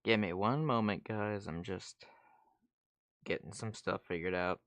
Give me one moment, guys. I'm just getting some stuff figured out.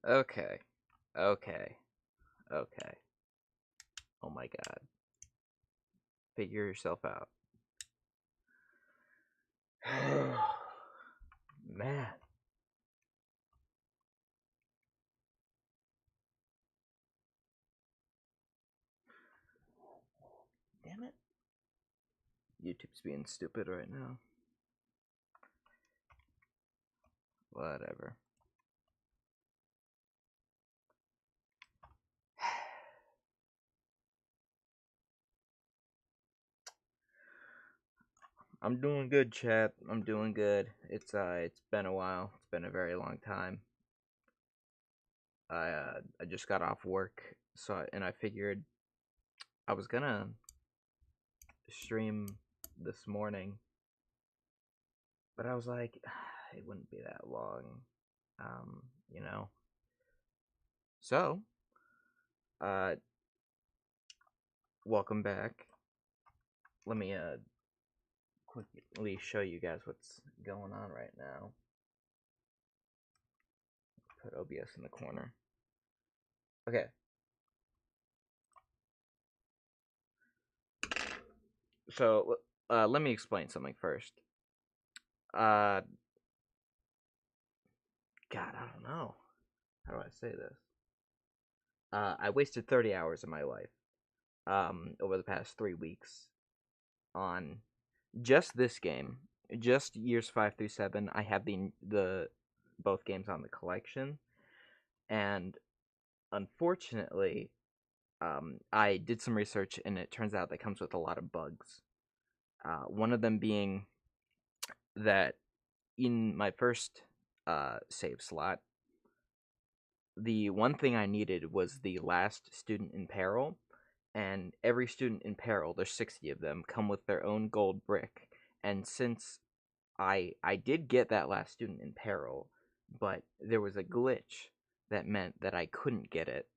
Okay. Okay. Okay. Oh my god. Figure yourself out. Man. Damn it. YouTube's being stupid right now. Whatever. I'm doing good, chat. I'm doing good. It's been a while. It's been a very long time. I just got off work, and I figured I was gonna stream this morning, but I was like, it wouldn't be that long, um, you know. So, uh, welcome back. Let me quickly show you guys what's going on right now. Put OBS in the corner. Okay. So, let me explain something first. Uh, God, I don't know. How do I say this? I wasted 30 hours of my life, over the past 3 weeks on just this game, just years 5 through 7. I have the both games on the collection, and unfortunately, I did some research, and it turns out that comes with a lot of bugs. One of them being that in my first save slot, the one thing I needed was the last student in peril, and every student in peril, there's 60 of them, come with their own gold brick. And since I did get that last student in peril, but there was a glitch that meant that I couldn't get it,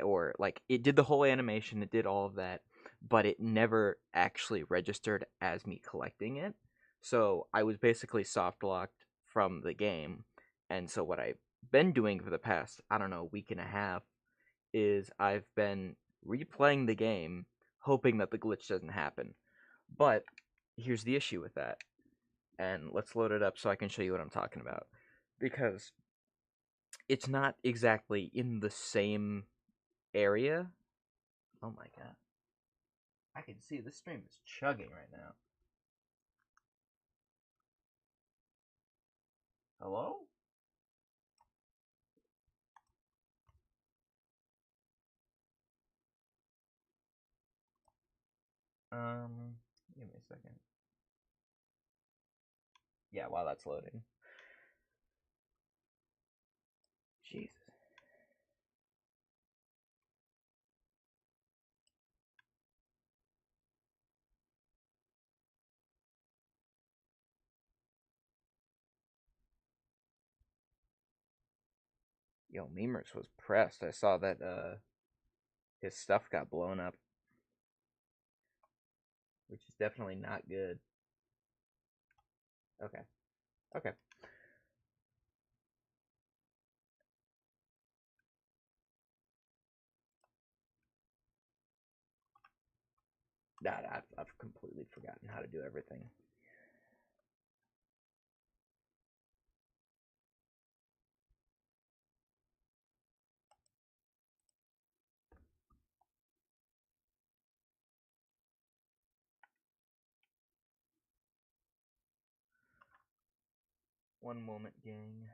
or like it did the whole animation, it did all of that, but it never actually registered as me collecting it. So I was basically soft locked from the game. And so what I've been doing for the past, I don't know, week and a half is I've been replaying the game, hoping that the glitch doesn't happen. But here's the issue with that. And let's load it up so I can show you what I'm talking about. Because it's not exactly in the same area. Oh my god. I can see this stream is chugging right now. Hello? Give me a second. Yeah, while that's loading. Jesus. Yo, Memers was pressed. I saw that his stuff got blown up, which is definitely not good. Okay. Okay. That I've completely forgotten how to do everything. One moment, gang.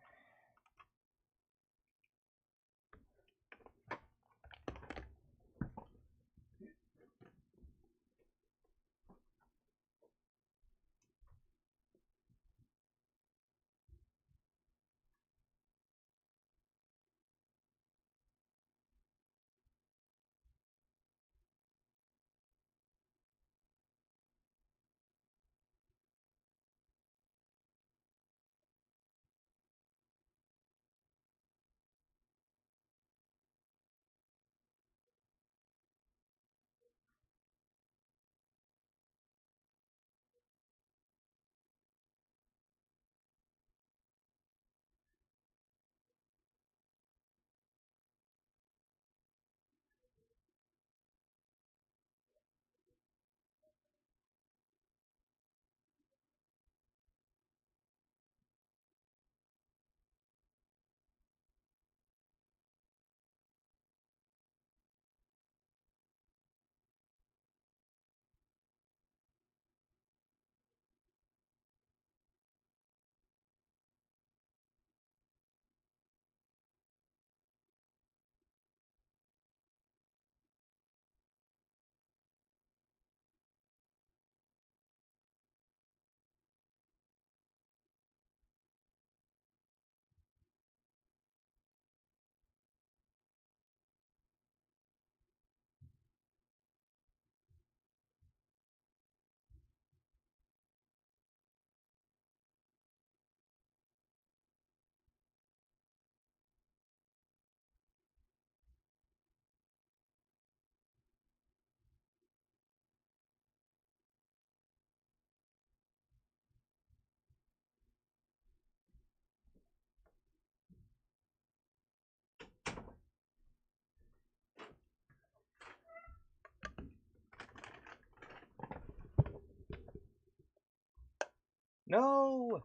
No.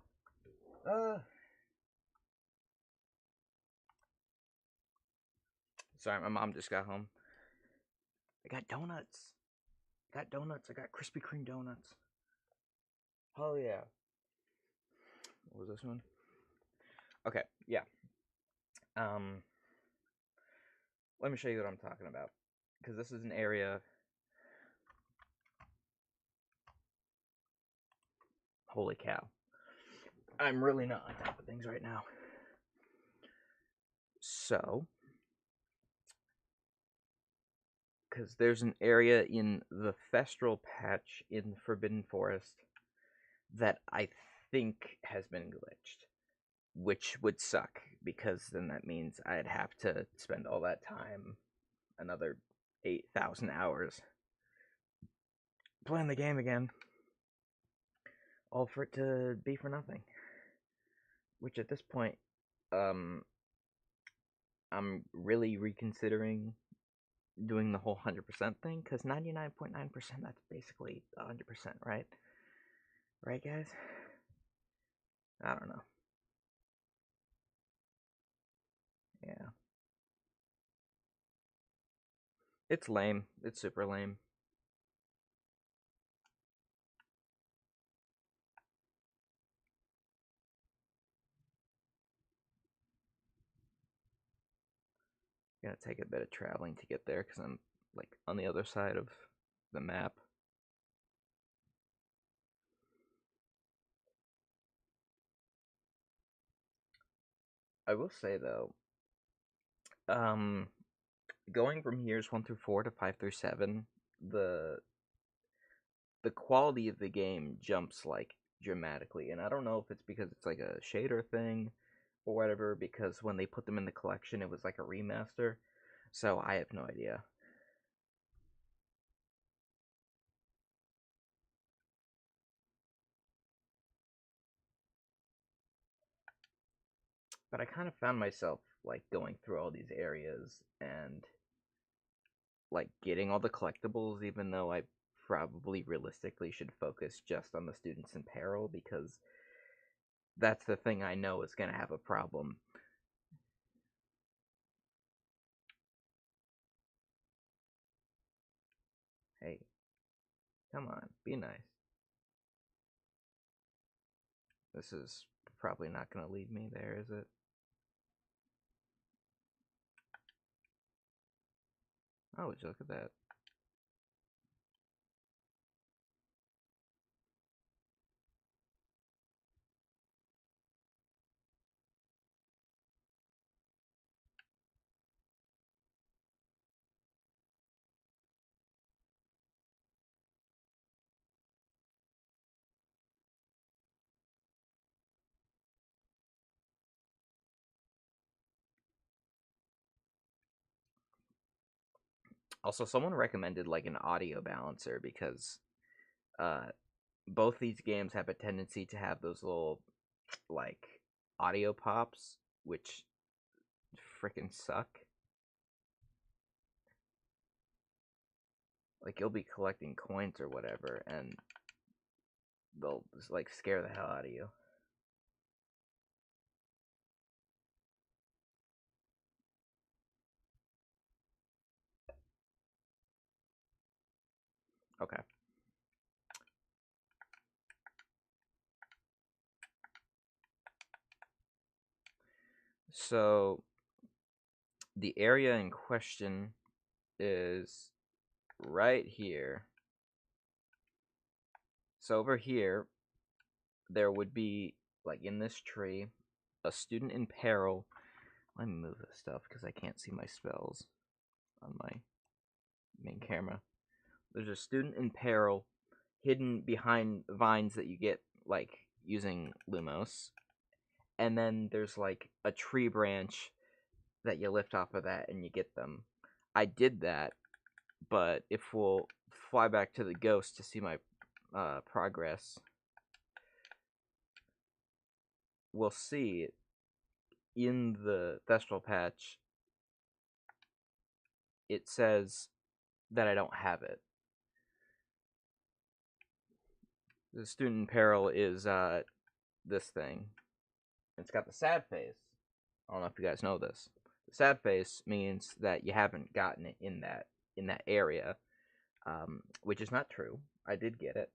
Sorry, my mom just got home. I got donuts. I got donuts. I got Krispy Kreme donuts. Oh yeah. What was this one? Okay, yeah. Um, let me show you what I'm talking about, because this is an area. Holy cow! I'm really not on top of things right now. So, because there's an area in the Thestral patch in Forbidden Forest that I think has been glitched, which would suck, because then that means I'd have to spend all that time, another 8,000 hours, playing the game again, all for it to be for nothing. Which at this point, I'm really reconsidering doing the whole 100% thing, because 99.9%, that's basically 100%, right? Right, guys? I don't know. Yeah. It's lame. It's super lame. Gonna take a bit of traveling to get there, because I'm, like, on the other side of the map. I will say, though, um, going from years 1 through 4 to 5 through 7, the the quality of the game jumps like dramatically, and I don't know if it's because it's like a shader thing or whatever, because when they put them in the collection it was like a remaster, so I have no idea. But I kind of found myself like going through all these areas and like getting all the collectibles, even though I probably realistically should focus just on the students in peril, because that's the thing I know is going to have a problem. Hey, come on, be nice. This is probably not going to lead me there, is it? Oh, would you look at that? Also, someone recommended like an audio balancer, because uh, both these games have a tendency to have those little like audio pops, which freaking suck. Like you'll be collecting coins or whatever, and they'll just like scare the hell out of you. Okay. So the area in question is right here. So over here, there would be, like in this tree, a student in peril. Let me move this stuff because I can't see my spells on my main camera. There's a student in peril hidden behind vines that you get like using Lumos. And then there's like a tree branch that you lift off of that and you get them. I did that, but if we'll fly back to the ghost to see my progress, we'll see in the Thestral patch it says that I don't have it. The student in peril is this thing. It's got the sad face. I don't know if you guys know this. The sad face means that you haven't gotten it in that area, which is not true. I did get it.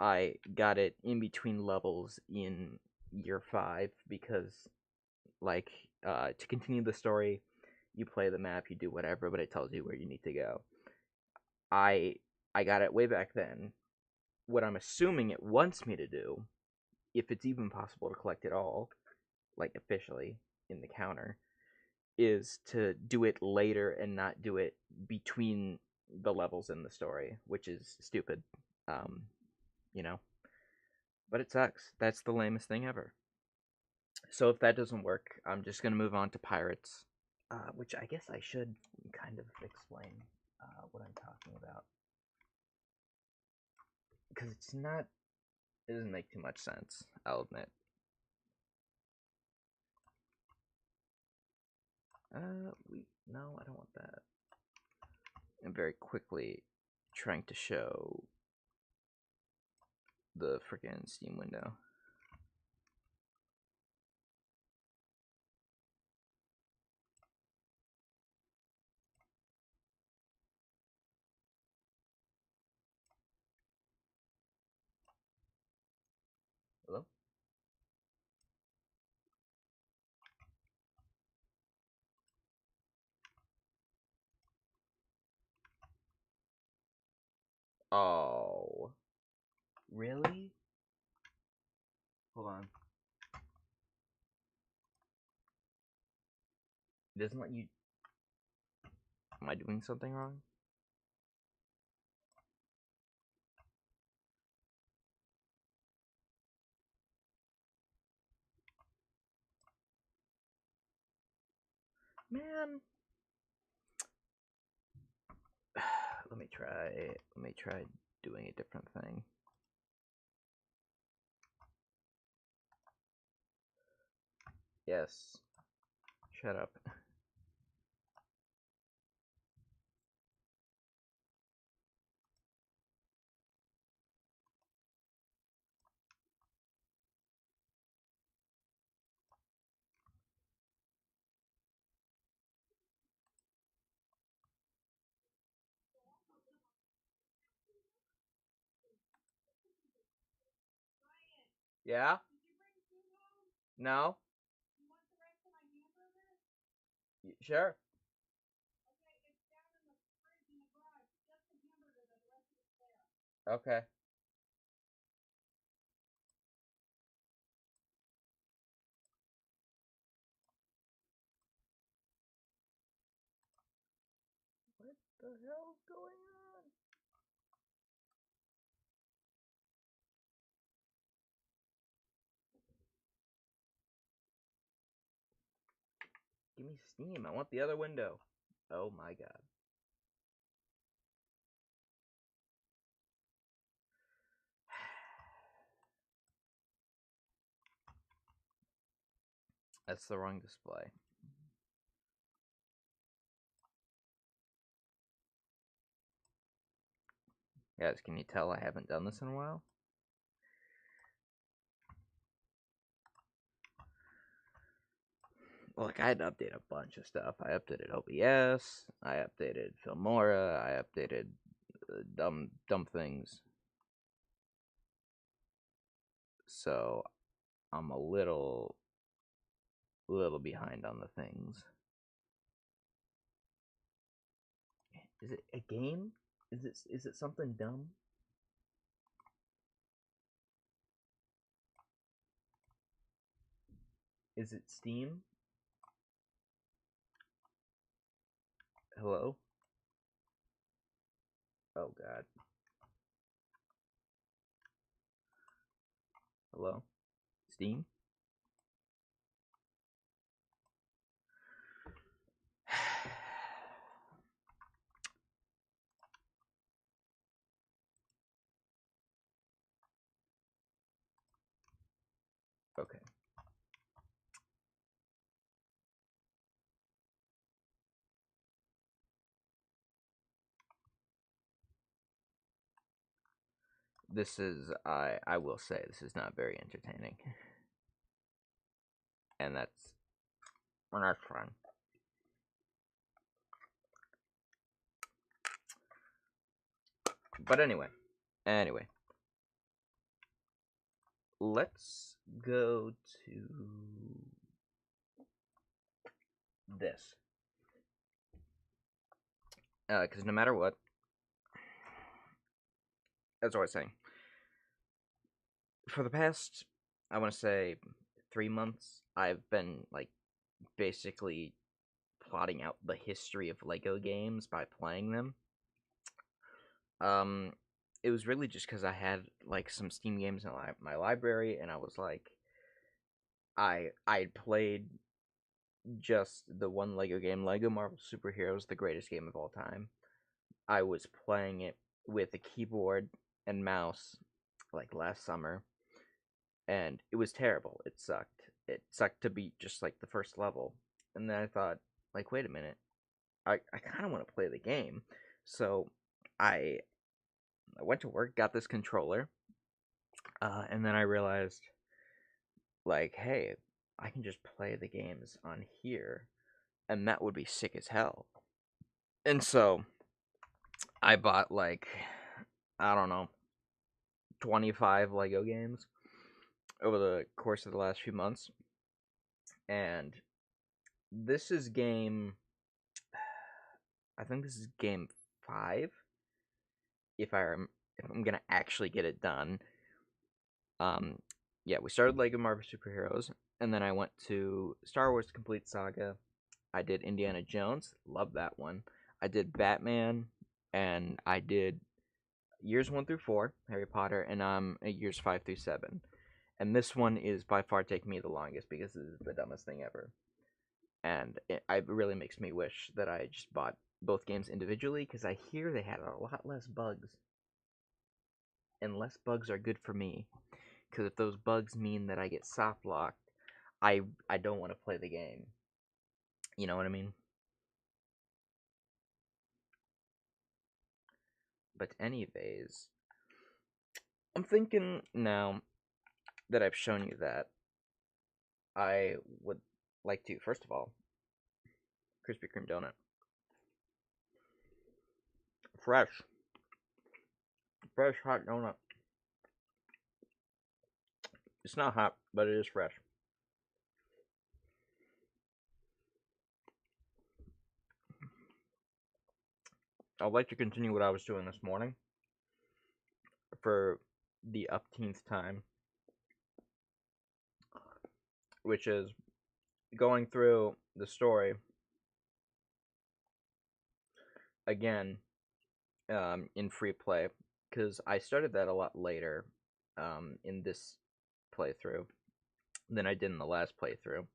I got it in between levels in year 5 because, like, to continue the story, you play the map, you do whatever, but it tells you where you need to go. I I got it way back then. What I'm assuming it wants me to do, if it's even possible to collect it all, like officially in the counter, is to do it later and not do it between the levels in the story, which is stupid. Um, you know, but it sucks. That's the lamest thing ever. So if that doesn't work, I'm just gonna move on to pirates, which I guess I should kind of explain what I'm talking about, because it's not. It doesn't make too much sense. I'll admit. No, I don't want that. I'm very quickly trying to show the freaking Steam window. Hello? Oh. Really? Hold on. It doesn't let you... Am I doing something wrong? Man. Let me try doing a different thing. Yes. Shut up. Yeah? No? Sure. Okay. What the hell's going on? Give me Steam. I want the other window. Oh my god. That's the wrong display. Guys, can you tell I haven't done this in a while? Look, I had to update a bunch of stuff. I updated OBS, I updated Filmora, I updated dumb things. So I'm a little behind on the things. Is it a game? Is it something dumb? Is it Steam? Hello? Oh god. Hello? Steam? Okay. This is I will say this is not very entertaining. And that's fun. But anyway, let's go to this. Because no matter what, as I was saying, for the past, I want to say, 3 months, I've been like basically plotting out the history of Lego games by playing them. Um, it was really just because I had like some Steam games in my library, and I was like, I played just the one Lego game, Lego Marvel Superheroes, the greatest game of all time. I was playing it with a keyboard and mouse like last summer, and it was terrible. It sucked. It sucked to beat just like the first level. And then I thought, like, wait a minute, I kind of want to play the game. So I I went to work, got this controller, and then I realized, like, hey, I can just play the games on here, and that would be sick as hell. And so I bought, like, I don't know, 25 Lego games over the course of the last few months. And this is game, I think this is game 5, if I'm gonna actually get it done. Um, yeah, we started Lego Marvel Superheroes, and then I went to Star Wars Complete Saga. I did Indiana Jones, love that one. I did Batman, and I did years 1 through 4, Harry Potter, and at years 5 through 7. And this one is by far taking me the longest because this is the dumbest thing ever. And it really makes me wish that I just bought both games individually because I hear they had a lot less bugs, and less bugs are good for me. Because if those bugs mean that I get soft locked, I don't want to play the game. You know what I mean? But anyways, I'm thinking now that I've shown you that, I would like to, first of all, Krispy Kreme donut. Fresh. Fresh hot donut. It's not hot, but it is fresh. I'd like to continue what I was doing this morning for the upteenth time, which is going through the story again, in free play, because I started that a lot later, in this playthrough than I did in the last playthrough.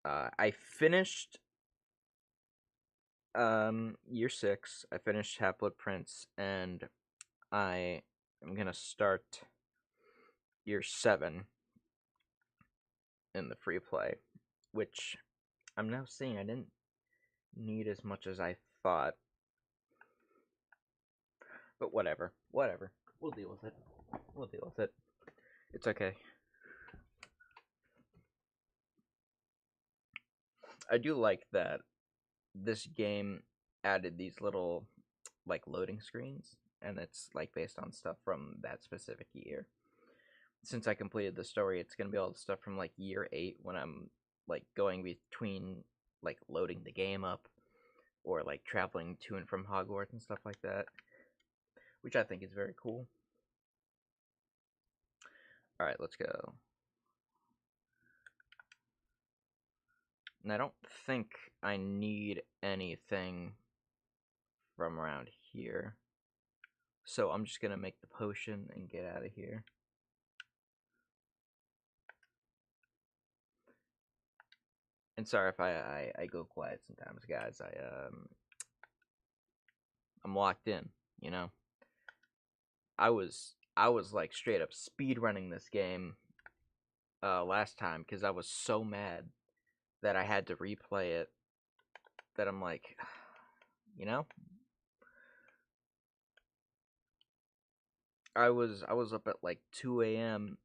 I finished year 6. I finished Half Blood Prince, and I am gonna start year 7 in the free play, which I'm now seeing I didn't need as much as I thought. But whatever. Whatever. We'll deal with it. We'll deal with it. It's okay. I do like that this game added these little, like, loading screens, and it's like based on stuff from that specific year. Since I completed the story, it's gonna be all the stuff from like year 8 when I'm like going between like loading the game up or like traveling to and from Hogwarts and stuff like that, which I think is very cool. All right, let's go. And I don't think I need anything from around here, so I'm just gonna make the potion and get out of here. And sorry if I go quiet sometimes, guys. I'm locked in, you know. I was like straight up speed running this game last time because I was so mad that I had to replay it, that I'm like, you know, I was up at like 2 a.m.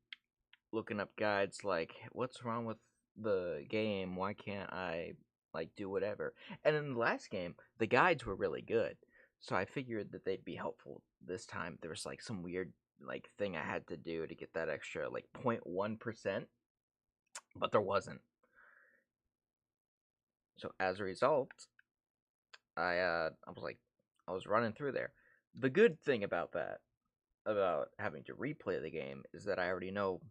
looking up guides like, what's wrong with the game? Why can't I like do whatever? And in the last game, the guides were really good, so I figured that they'd be helpful this time. There was like some weird like thing I had to do to get that extra like 0.1%, but there wasn't. So as a result, I was running through there. The good thing about that, about having to replay the game, is that I already know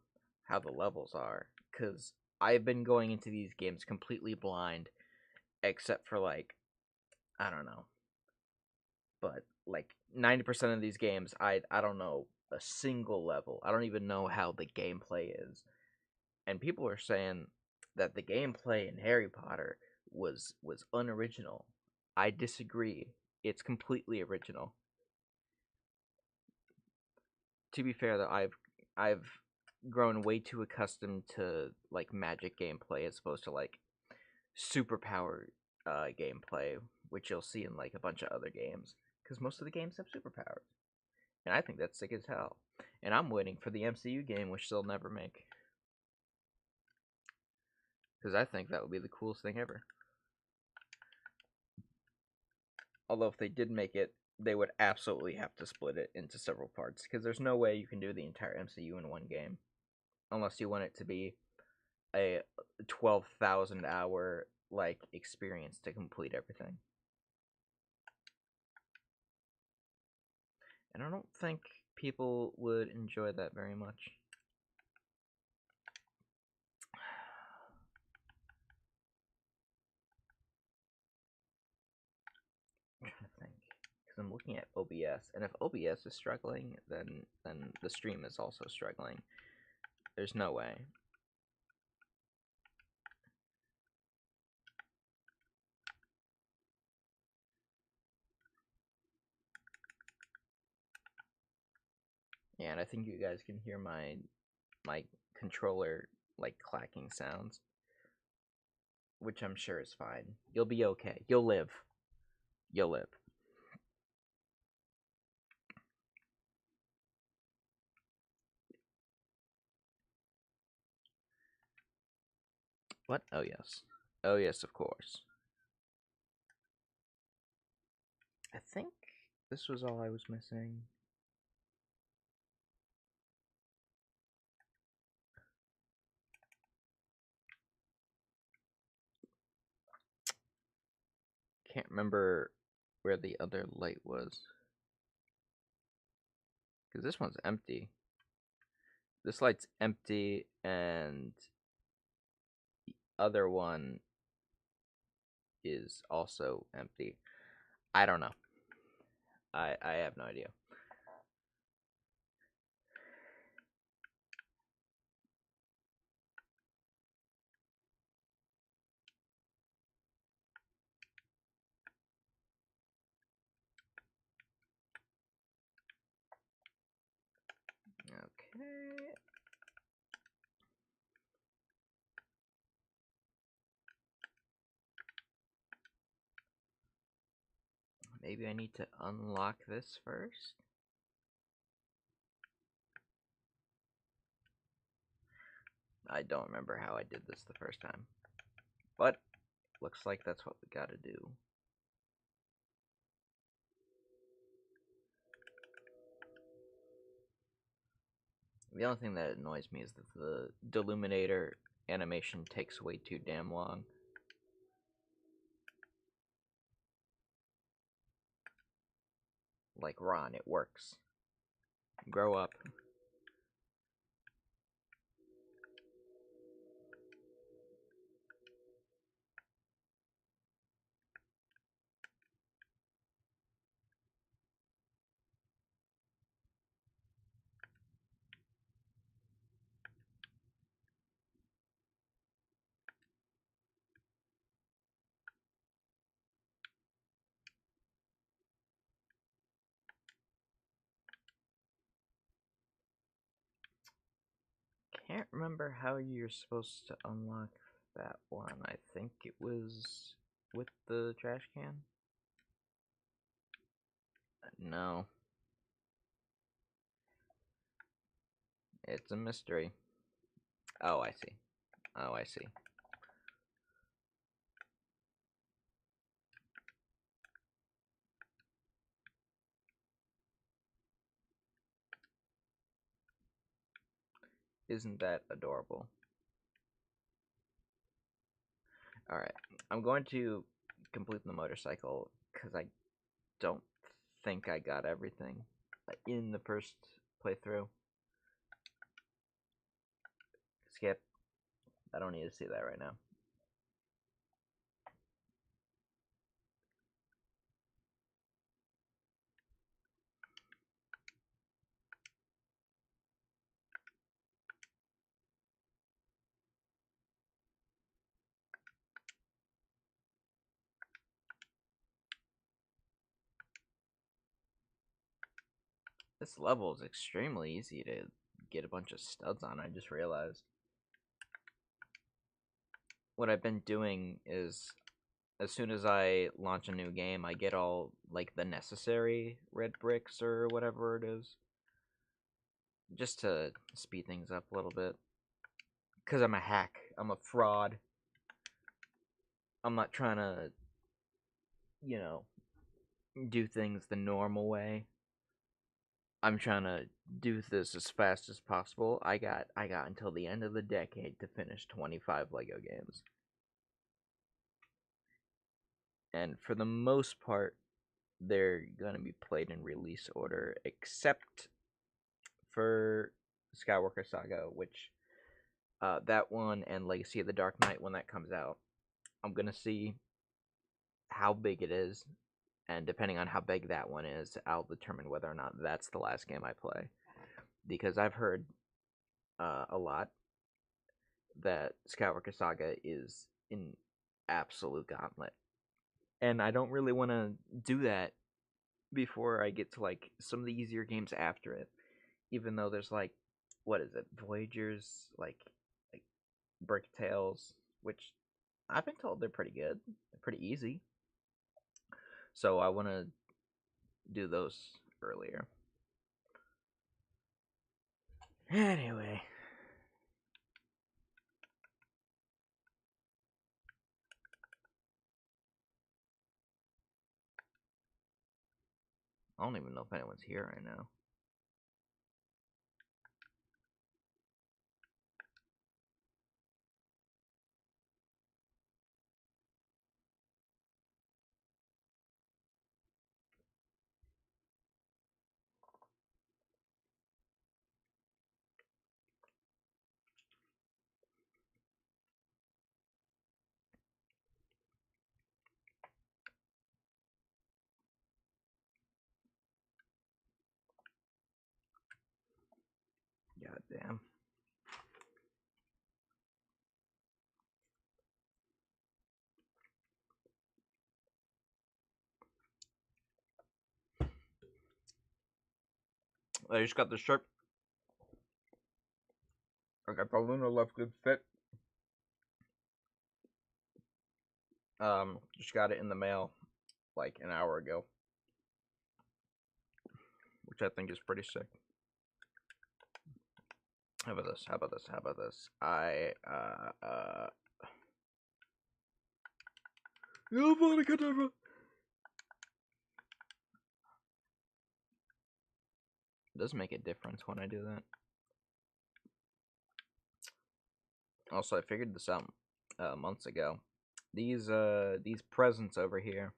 how the levels are, because I've been going into these games completely blind, except for like, I don't know, but like 90% of these games, I don't know a single level. I don't even know how the gameplay is, and people are saying that the gameplay in Harry Potter was unoriginal. I disagree. It's completely original. To be fair, though, I've grown way too accustomed to like magic gameplay as opposed to like superpower gameplay, which you'll see in like a bunch of other games, because most of the games have superpowers, and I think that's sick as hell. And I'm waiting for the MCU game, which they'll never make, because I think that would be the coolest thing ever. Although if they did make it, they would absolutely have to split it into several parts, because there's no way you can do the entire MCU in one game, unless you want it to be a 12,000 hour like experience to complete everything. And I don't think people would enjoy that very much. I'm trying to think, because I'm looking at OBS, and if OBS is struggling, then the stream is also struggling. There's no way. Yeah, and I think you guys can hear my controller like clacking sounds, which I'm sure is fine. You'll be okay. You'll live. You'll live. What? Oh yes. Oh yes, of course. I think this was all I was missing. Can't remember where the other light was. Because this one's empty. This light's empty, and the other one is also empty. I don't know. I have no idea. Okay. Maybe I need to unlock this first. I don't remember how I did this the first time. But looks like that's what we gotta do. The only thing that annoys me is that the Deluminator animation takes way too damn long. Like Ron, it works. Grow up. Can't remember how you're supposed to unlock that one. I think it was with the trash can? No. It's a mystery. Oh, I see. Oh, I see. Isn't that adorable? Alright, I'm going to complete the motorcycle, because I don't think I got everything in the first playthrough. Skip. I don't need to see that right now. This level is extremely easy to get a bunch of studs on, I just realized. What I've been doing is as soon as I launch a new game, I get all like the necessary red bricks or whatever it is, just to speed things up a little bit. Cause I'm a hack. I'm a fraud. I'm not trying to, you know, do things the normal way. I'm trying to do this as fast as possible. I got until the end of the decade to finish 25 Lego games. And for the most part, they're going to be played in release order except for Skywalker Saga, which that one and Legacy of the Dark Knight when that comes out. I'm going to see how big it is, and depending on how big that one is, I'll determine whether or not that's the last game I play. Because I've heard a lot that Skywalker Saga is an absolute gauntlet. And I don't really want to do that before I get to like some of the easier games after it. Even though there's like, what is it, Voyagers, like Brick Tales, which I've been told they're pretty good. They're pretty easy. So I want to do those earlier. Anyway. I don't even know if anyone's here right now. God damn. I just got the shirt. I got the Luna Love Good Fit. Just got it in the mail like an hour ago, which I think is pretty sick. How about this? How about this? How about this? It does make a difference when I do that. Also, I figured this out months ago. These presents over here.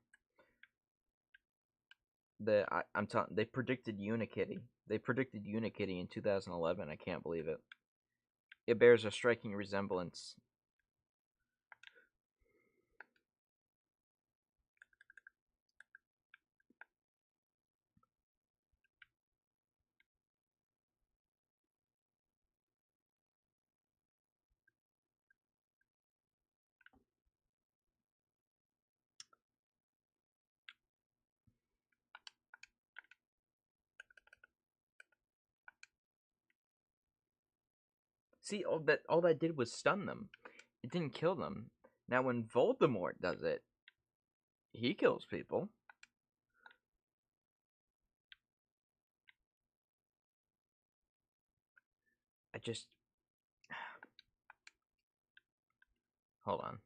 I'm telling, they predicted Unikitty. They predicted Unikitty in 2011. I can't believe it. It bears a striking resemblance. See, all that did was stun them. It didn't kill them. Now when Voldemort does it, he kills people. I just hold on.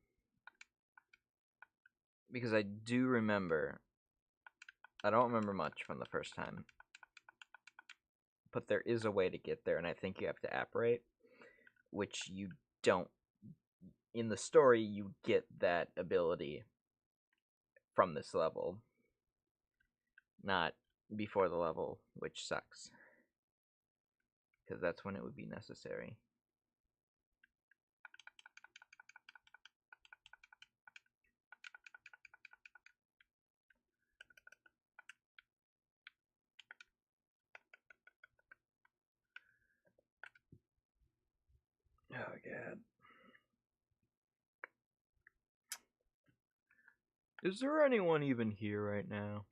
Because I do remember, I don't remember much from the first time, but there is a way to get there, and I think you have to apparate, which you don't. In the story, you get that ability from this level, not before the level, which sucks. Because that's when it would be necessary. Oh, God. Is there anyone even here right now?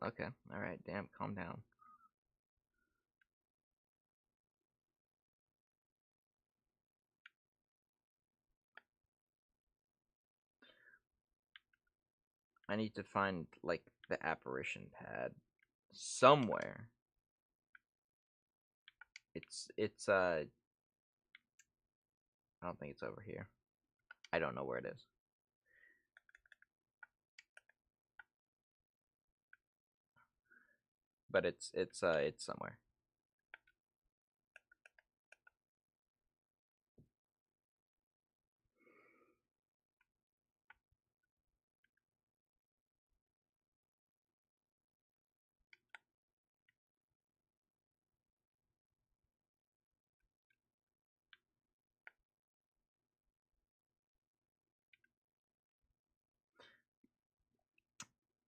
Okay, alright, damn, calm down. I need to find, like, the apparition pad somewhere. I don't think it's over here. I don't know where it is. But it's somewhere.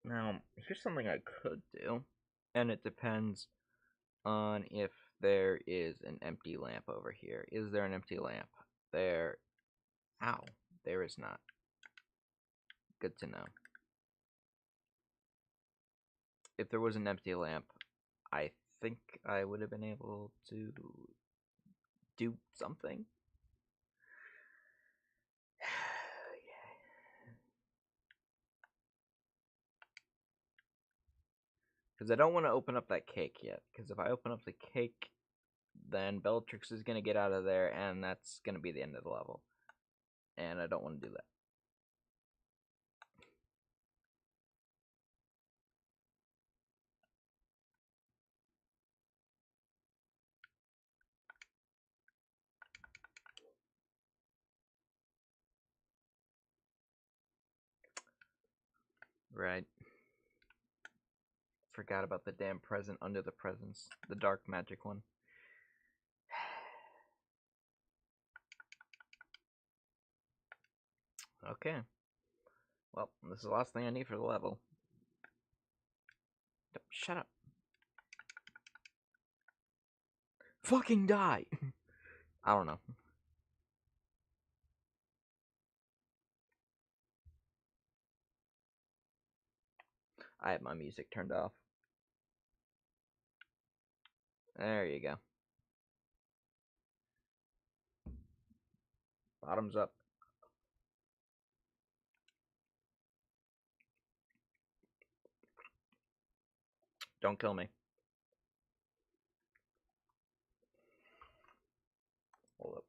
Now, here's something I could do, and it depends on if there is an empty lamp over here. Is there an empty lamp? There. Ow. There is not. Good to know. If there was an empty lamp, I think I would have been able to do something. Because I don't want to open up that cake yet. Because if I open up the cake, then Bellatrix is going to get out of there, and that's going to be the end of the level. And I don't want to do that. Right. Forgot about the damn present under the presents. The dark magic one. Okay. Well, this is the last thing I need for the level. Shut up. Fucking die! I don't know. I have my music turned off. There you go. Bottoms up. Don't kill me. Hold up.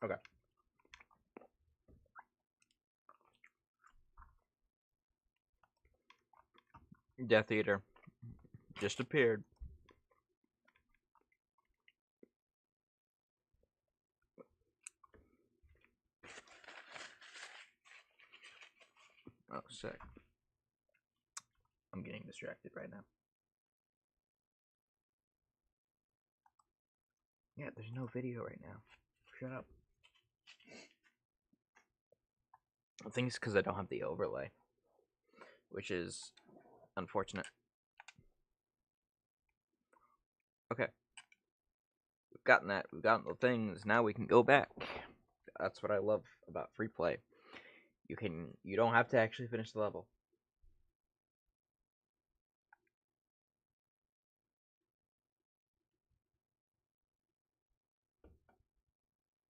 Okay. Death Eater. Just appeared. Oh, sick. I'm getting distracted right now. Yeah, there's no video right now. Shut up. I think it's because I don't have the overlay, which is unfortunate. Okay. We've gotten that. We've gotten the things. Now we can go back. That's what I love about free play. You don't have to actually finish the level.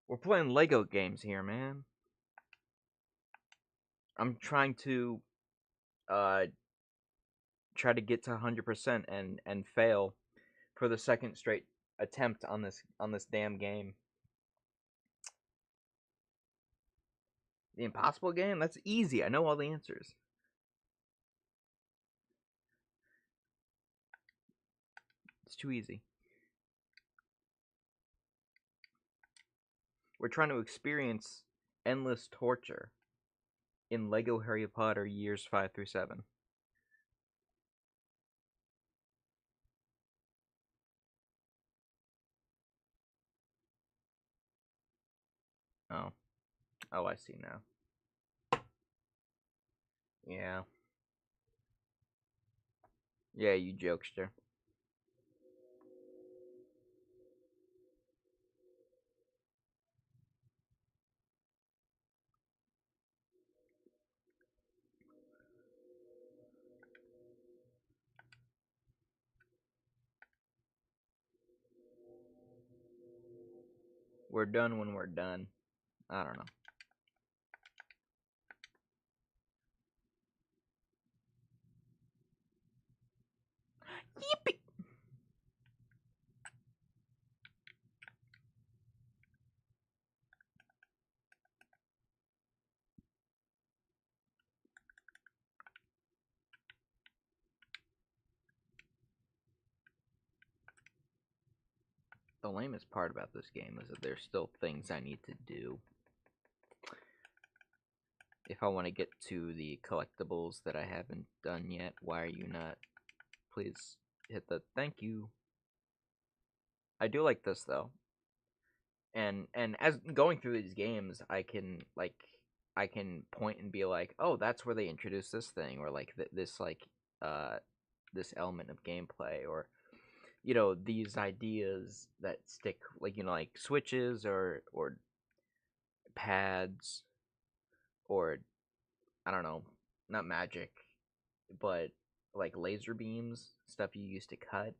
We're playing Lego games here, man. I'm trying to try to get to 100% and fail for the second straight attempt on this damn game. The impossible game? That's easy. I know all the answers. It's too easy. We're trying to experience endless torture in Lego Harry Potter years 5 through 7. Oh. Oh, I see now. Yeah. Yeah, you jokester. We're done when we're done. I don't know. Yippee! The lamest part about this game is that there's still things I need to do. If I want to get to the collectibles that I haven't done yet, why are you not? Please hit the thank you. I do like this though. And as going through these games, I can point and be like, oh, that's where they introduced this thing, or like uh this element of gameplay, or these ideas that stick, like like switches or pads, or I don't know, not magic, but like laser beams, stuff you used to cut.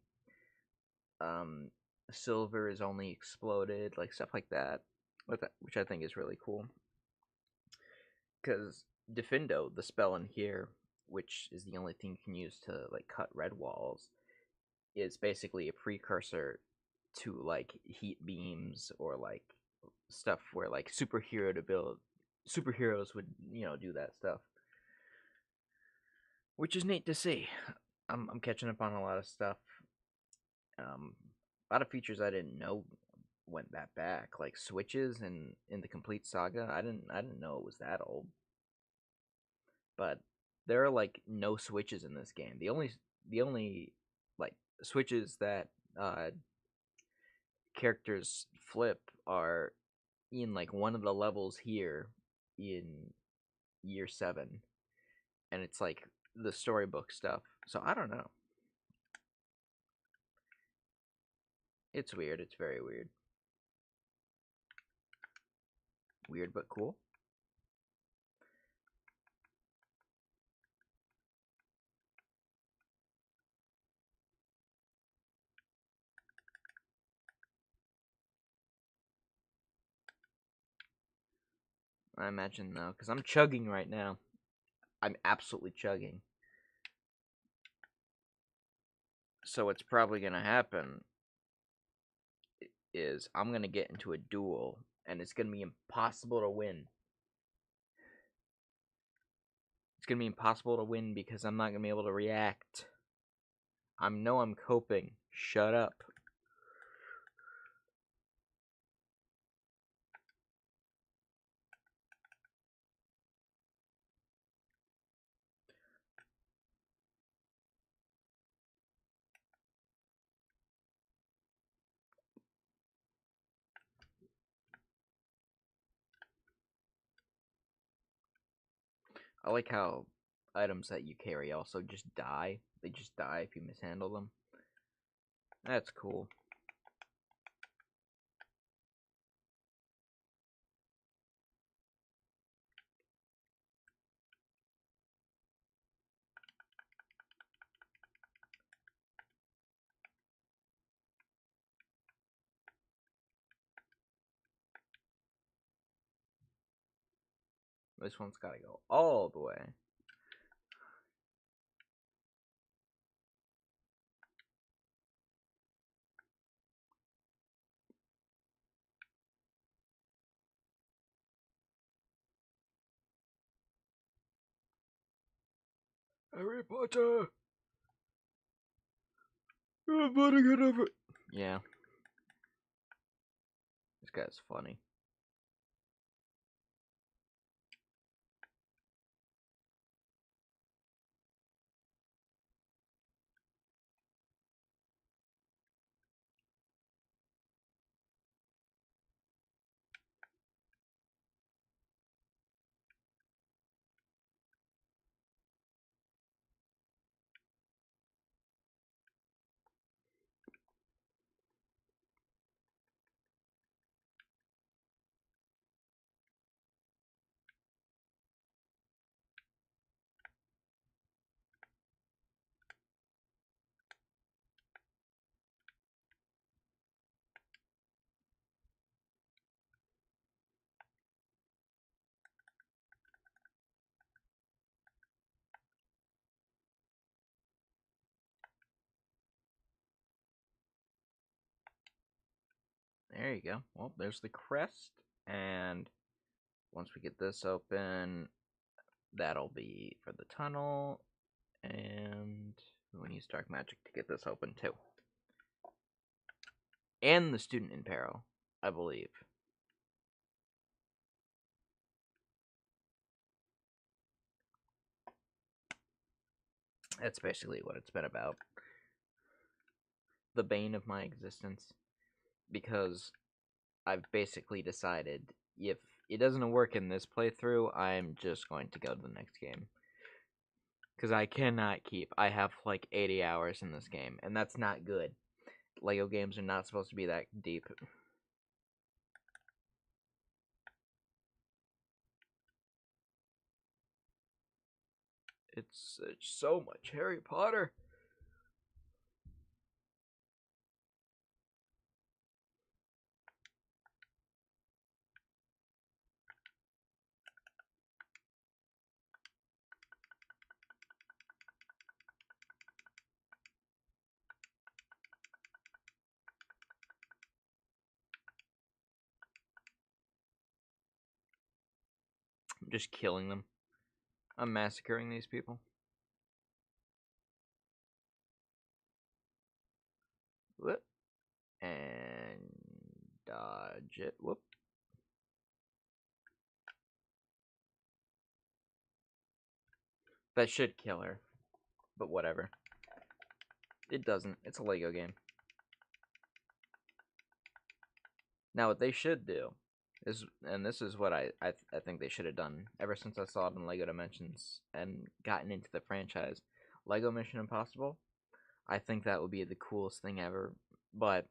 Um, silver is only exploded, like stuff like that, which I think is really cool. Because Defendo, the spell in here, which is the only thing you can use to like cut red walls, is basically a precursor to like heat beams, or like stuff where like superheroes would do that stuff, which is neat to see. I'm catching up on a lot of stuff. A lot of features I didn't know went that back, like switches in the complete saga. I didn't know it was that old. But there are like no switches in this game. The only like switches that characters flip are in like one of the levels here in year 7, and it's like the storybook stuff. So I don't know. It's weird. It's very weird. Weird but cool. I imagine though, because I'm chugging right now. I'm absolutely chugging. So what's probably gonna happen is I'm gonna get into a duel, and it's gonna be impossible to win. It's gonna be impossible to win because I'm not gonna be able to react. I'm coping. Shut up. I like how items that you carry also just die. They just die if you mishandle them. That's cool. This one's gotta go all the way. Harry Potter! I'm gonna get over. Yeah. This guy's funny. There you go. Well, there's the crest, and once we get this open, that'll be for the tunnel, and we'll use dark magic to get this open too. And the student in peril, I believe. That's basically what it's been about. The bane of my existence. Because I've basically decided if it doesn't work in this playthrough, I'm just going to go to the next game. Because I cannot keep. I have like 80 hours in this game, and that's not good. Lego games are not supposed to be that deep. It's so much Harry Potter. I'm just killing them. I'm massacring these people. Whoop. And dodge it. Whoop. That should kill her. But whatever. It doesn't. It's a Lego game. Now, what they should do is, and this is what I think they should have done ever since I saw it in Lego Dimensions and gotten into the franchise. Lego Mission Impossible, I think that would be the coolest thing ever. But,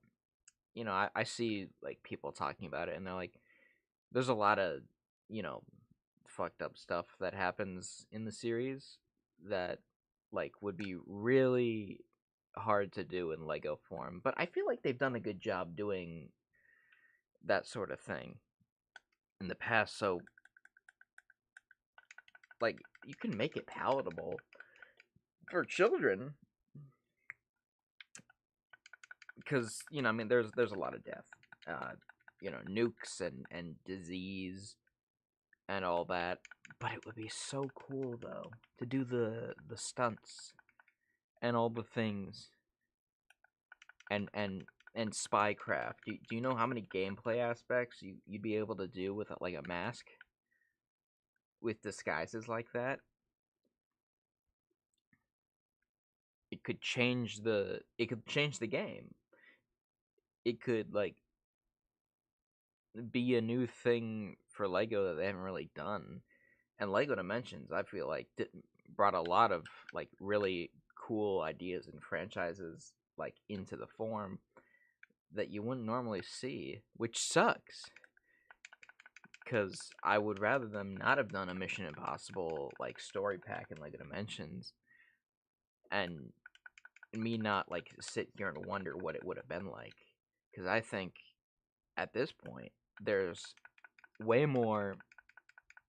you know, I see, like, people talking about it, and they're like, there's a lot of, you know, fucked up stuff that happens in the series that, like, would be really hard to do in Lego form. But I feel like they've done a good job doing that sort of thing in the past, so like you can make it palatable for children because you know I mean there's a lot of death, you know, nukes and disease and all that, but it would be so cool though to do the stunts and all the things and spycraft. Do you know how many gameplay aspects you'd be able to do with like a mask with disguises like that? It could change the game. It could like be a new thing for Lego that they haven't really done. And Lego Dimensions, I feel like brought a lot of like really cool ideas and franchises like into the form that you wouldn't normally see, which sucks. Because I would rather them not have done a Mission Impossible like story pack in Lego Dimensions, and me not like sit here and wonder what it would have been like. Because I think at this point there's way more.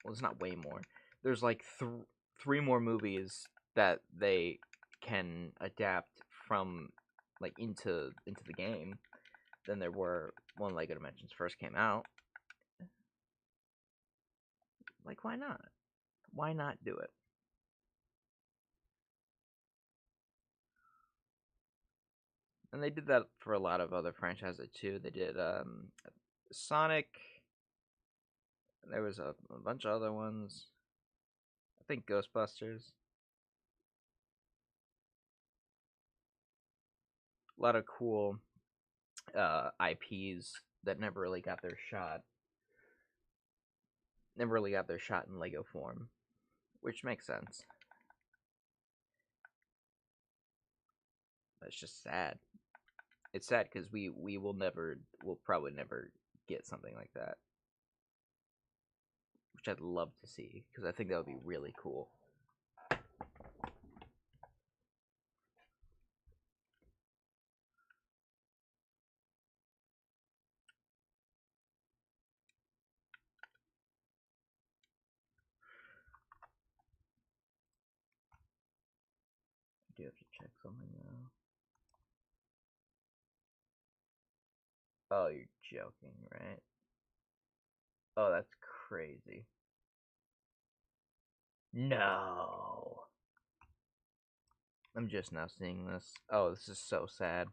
Well, it's not way more. There's like three more movies that they can adapt from like into the game than there were when Lego Dimensions first came out. Like, why not? Why not do it? And they did that for a lot of other franchises too. They did Sonic. There was a bunch of other ones. I think Ghostbusters. A lot of cool IPs that never really got their shot. Never really got their shot in Lego form, which makes sense. It's just sad. It's sad because we'll probably never get something like that, which I'd love to see because I think that would be really cool. I do have to check something now. Oh, you're joking, right? Oh, that's crazy. No. I'm just now seeing this. Oh, this is so sad.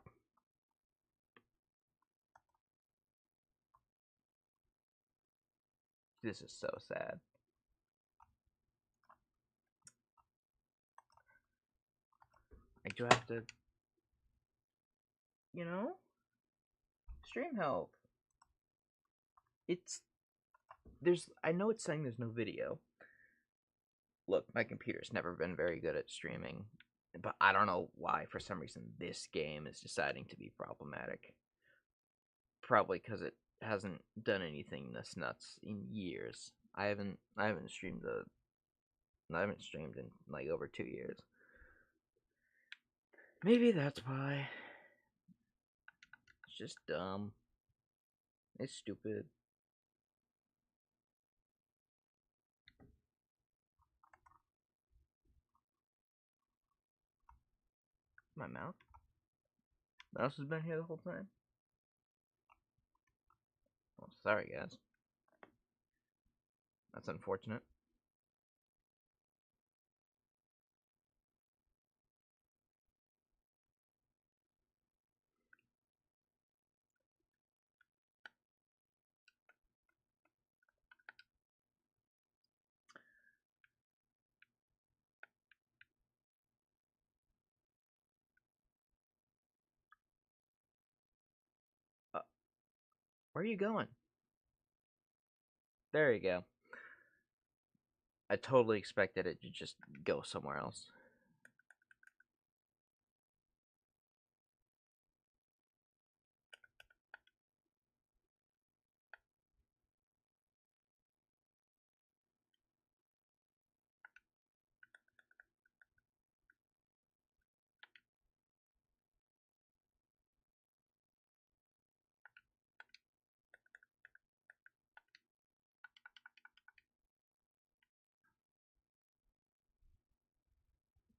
This is so sad. Like, do I have to, you know, stream help? It's, I know it's saying there's no video. Look, my computer's never been very good at streaming, but I don't know why, for some reason, this game is deciding to be problematic. Probably because it hasn't done anything this nuts in years. I haven't streamed in like over 2 years. Maybe that's why. It's just dumb. It's stupid. My mouse? Mouse has been here the whole time? Well, sorry guys. That's unfortunate. Uh, where are you going? There you go. I totally expected it to just go somewhere else.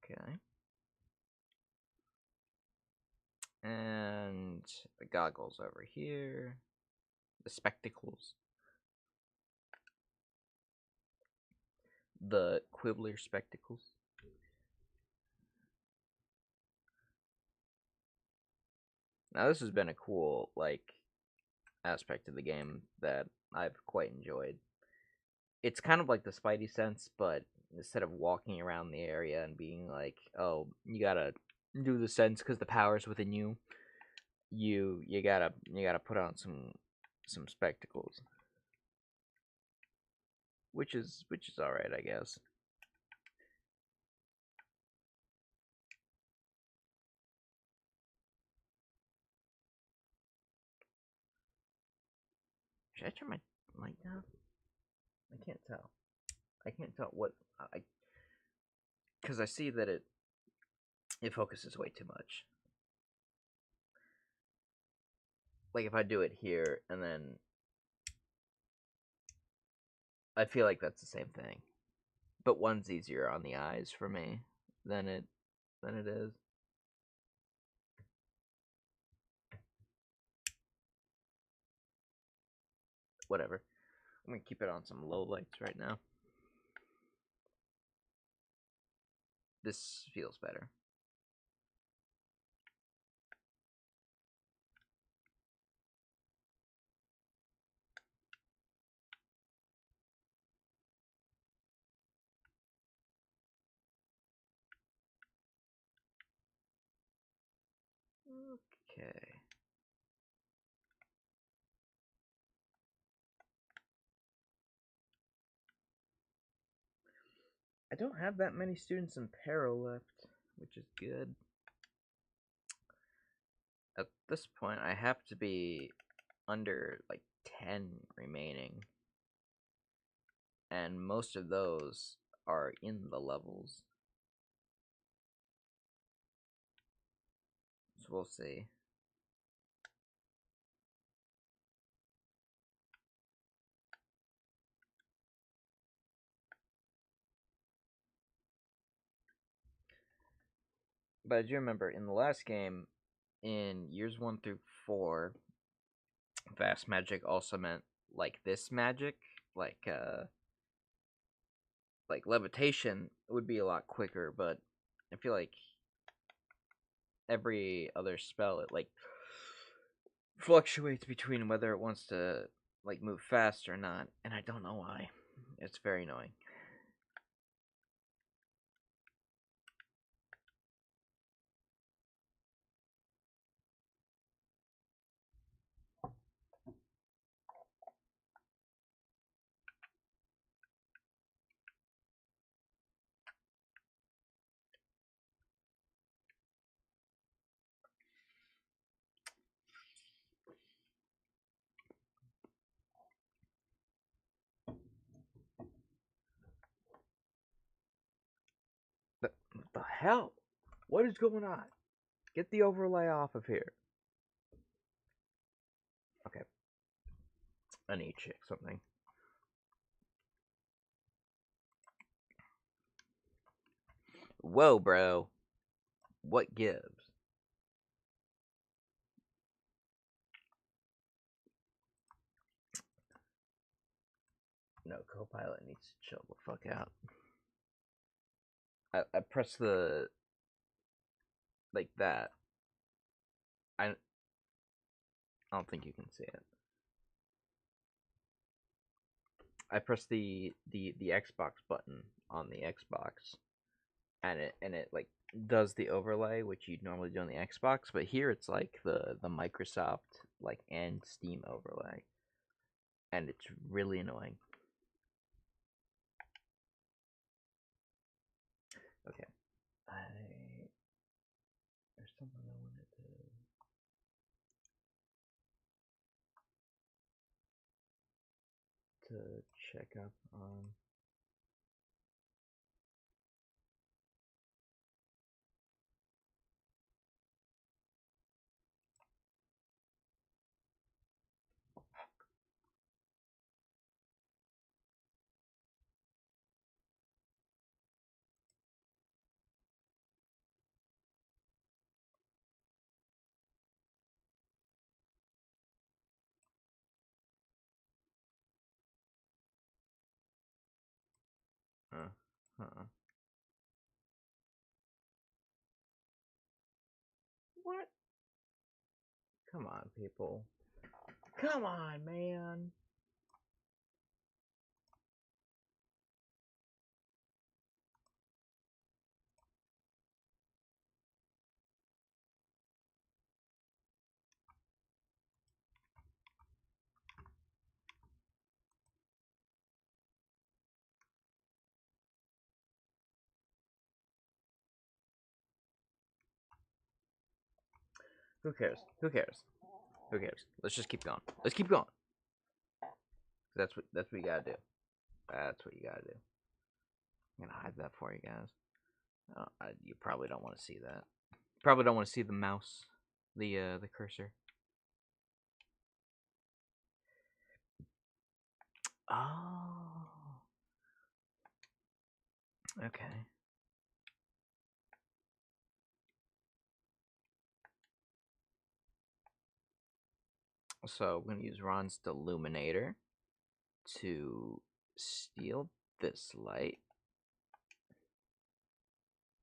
Okay. And the goggles over here. The spectacles. The Quibbler spectacles. Now this has been a cool, like, aspect of the game that I've quite enjoyed. It's kind of like the Spidey sense, but instead of walking around the area and being like, "Oh, you gotta do the sense because the power's within you," you gotta put on some spectacles, which is all right, I guess. Should I turn my light down? I can't tell. I can't tell what I because I see that it focuses way too much. Like if I do it here and then I feel like that's the same thing. But one's easier on the eyes for me than it is. Whatever. I'm gonna keep it on some low lights right now. This feels better. Okay. I don't have that many students in Paro left, which is good. At this point, I have to be under like 10 remaining, and most of those are in the levels. So we'll see. But I do remember in the last game, in years 1 through 4, fast magic also meant like this magic, like uh, like levitation would be a lot quicker. But I feel like every other spell it like fluctuates between whether it wants to like move fast or not, and I don't know why. It's very annoying. But what the hell? What is going on? Get the overlay off of here. Okay, I need to check something. Whoa, bro. What gives? No, Copilot needs to chill the fuck out. I press the like that. I don't think you can see it. I press the Xbox button on the Xbox, and it like does the overlay which you'd normally do on the Xbox, but here it's like the Microsoft like and Steam overlay, and it's really annoying. Okay, I there's something I wanted to check up on. Huh. What? Come on, people. Come on, man. Who cares? Who cares? Who cares? Let's just keep going. Let's keep going. That's what you gotta do. That's what you gotta do. I'm gonna hide that for you guys. You probably don't want to see that. Probably don't want to see the mouse, the cursor. Oh, okay. So I'm gonna use Ron's Deluminator to steal this light,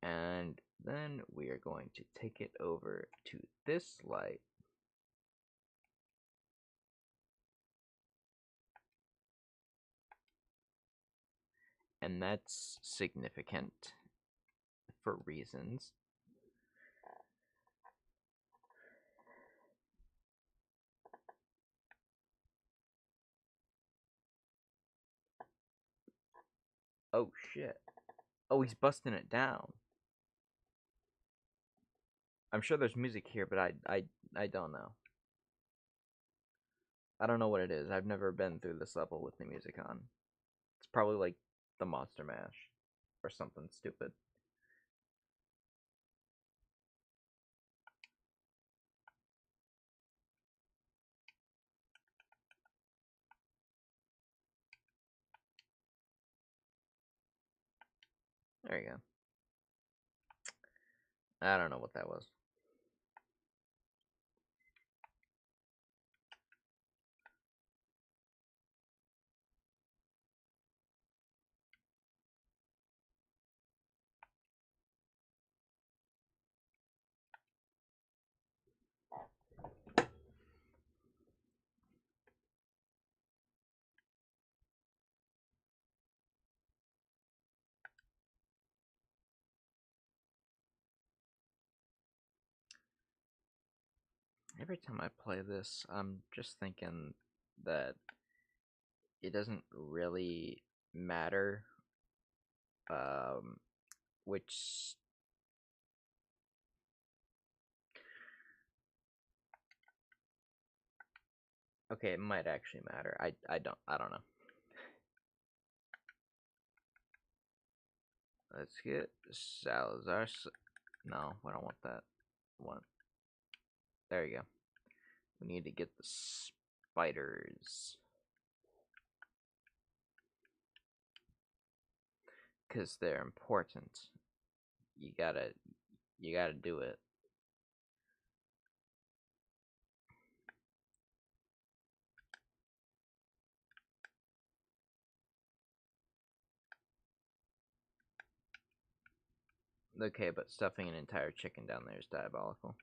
and then we are going to take it over to this light. And that's significant for reasons. Oh shit. Oh, he's busting it down. I'm sure there's music here, but I don't know. I don't know what it is. I've never been through this level with the music on. It's probably like the Monster Mash or something stupid. There you go. I don't know what that was. Every time I play this, I'm just thinking that it doesn't really matter which. Okay, it might actually matter. I don't know. Let's get Salazar. No, I don't want that one. There you go. We need to get the spiders. Because they're important. You gotta do it. Okay, but stuffing an entire chicken down there is diabolical.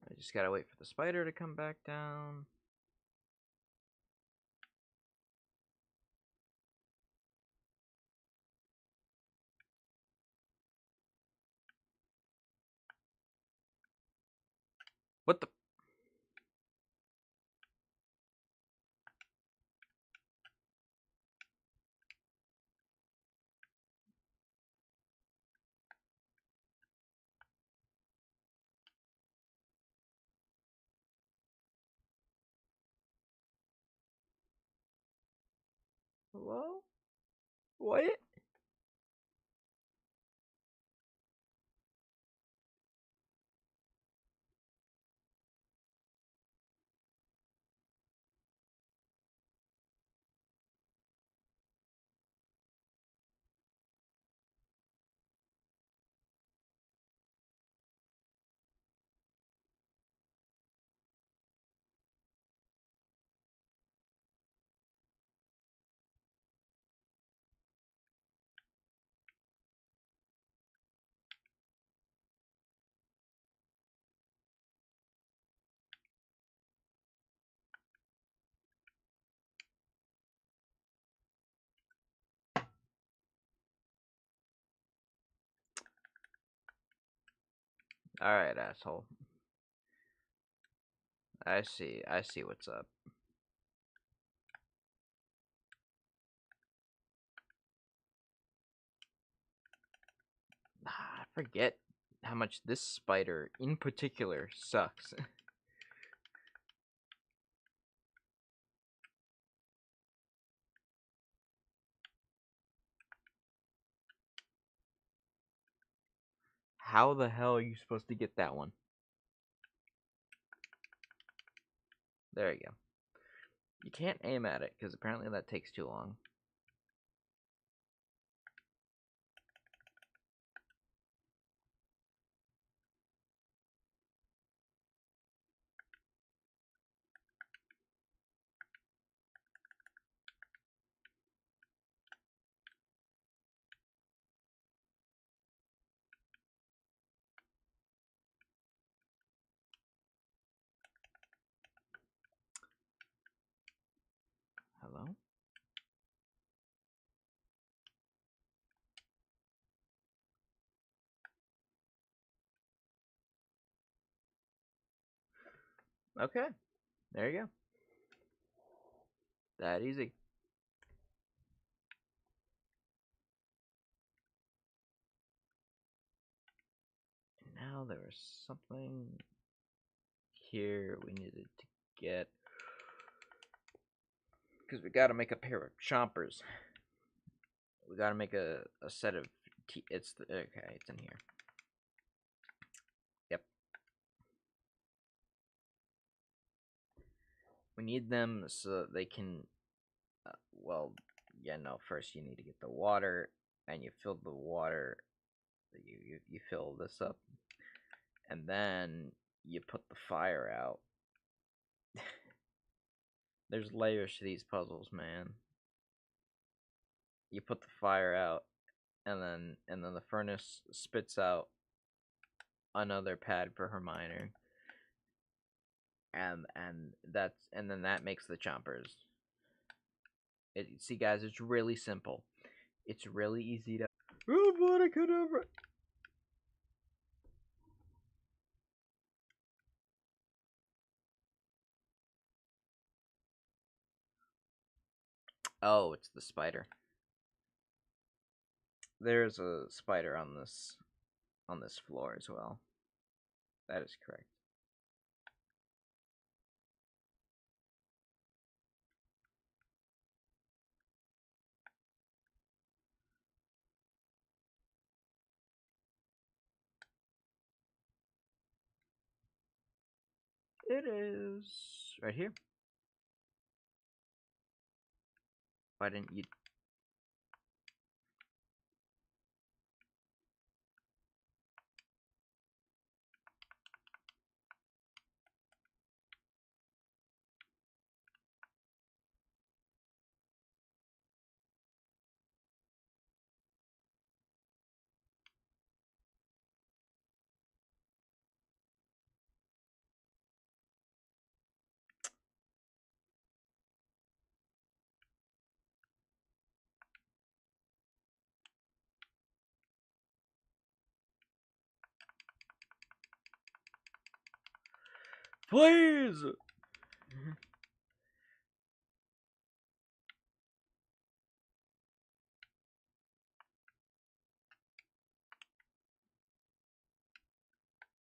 I just gotta wait for the spider to come back down. What the? Hello? What? Alright, asshole. I see what's up. I forget how much this spider in particular sucks. How the hell are you supposed to get that one? There you go. You can't aim at it, because apparently that takes too long. Hello? Okay. There you go. That easy. And now there was something here we needed to get. Because we gotta make a pair of chompers. We gotta make a set of okay, it's in here. Yep. We need them so they can, well, yeah, no, first you need to get the water, and you fill the water, you fill this up, and then you put the fire out. There's layers to these puzzles, man. You put the fire out, and then the furnace spits out another pad for Hermione, and then that makes the chompers. See, guys, it's really simple. It's really easy to. Robotic over. Oh, it's the spider. There's a spider on this floor as well. That is correct. It is right here. Why didn't you? Please.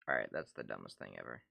All right, that's the dumbest thing ever.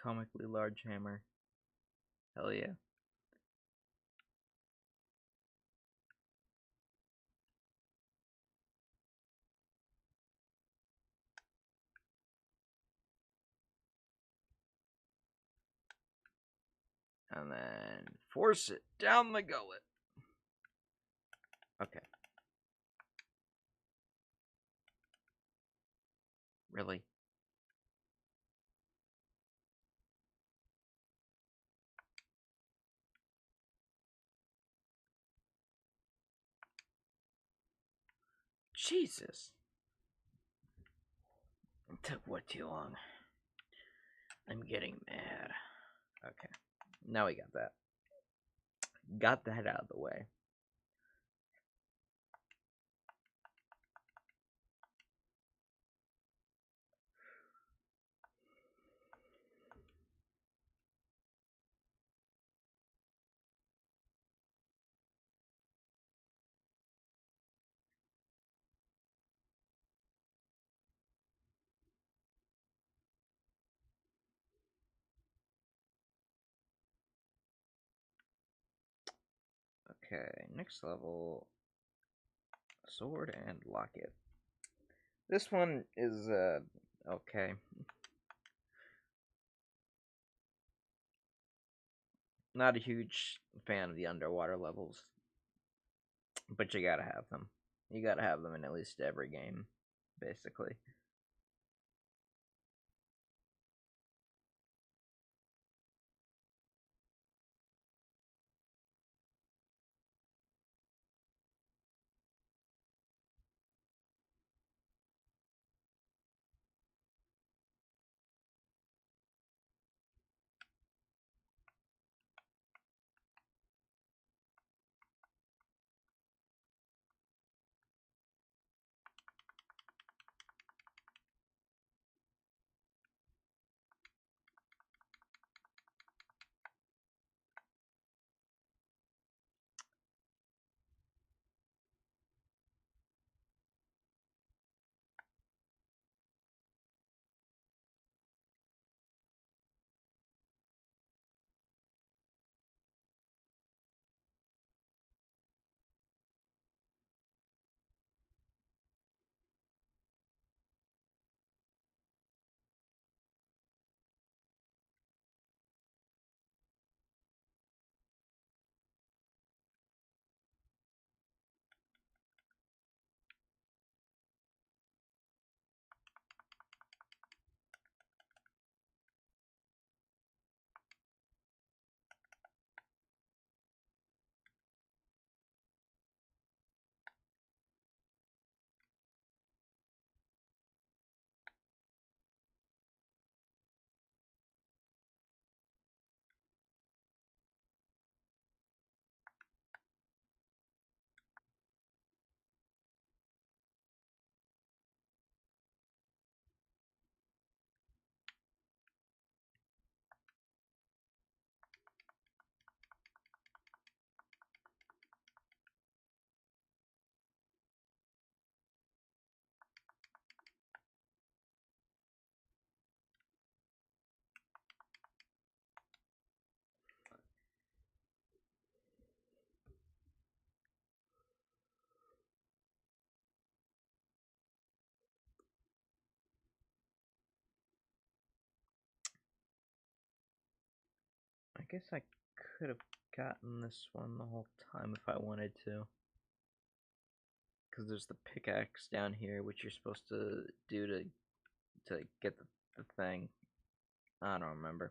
Comically large hammer. Hell yeah. And then force it down the gullet. Okay. Really? Jesus. It took way too long. I'm getting mad. Okay. Now we got that. Got that out of the way. Okay, next level. Sword and locket. This one is, okay. Not a huge fan of the underwater levels, but you gotta have them. You gotta have them in at least every game, basically. guess I could have gotten this one the whole time if I wanted to. Because there's the pickaxe down here, which you're supposed to do to get the thing. I don't remember.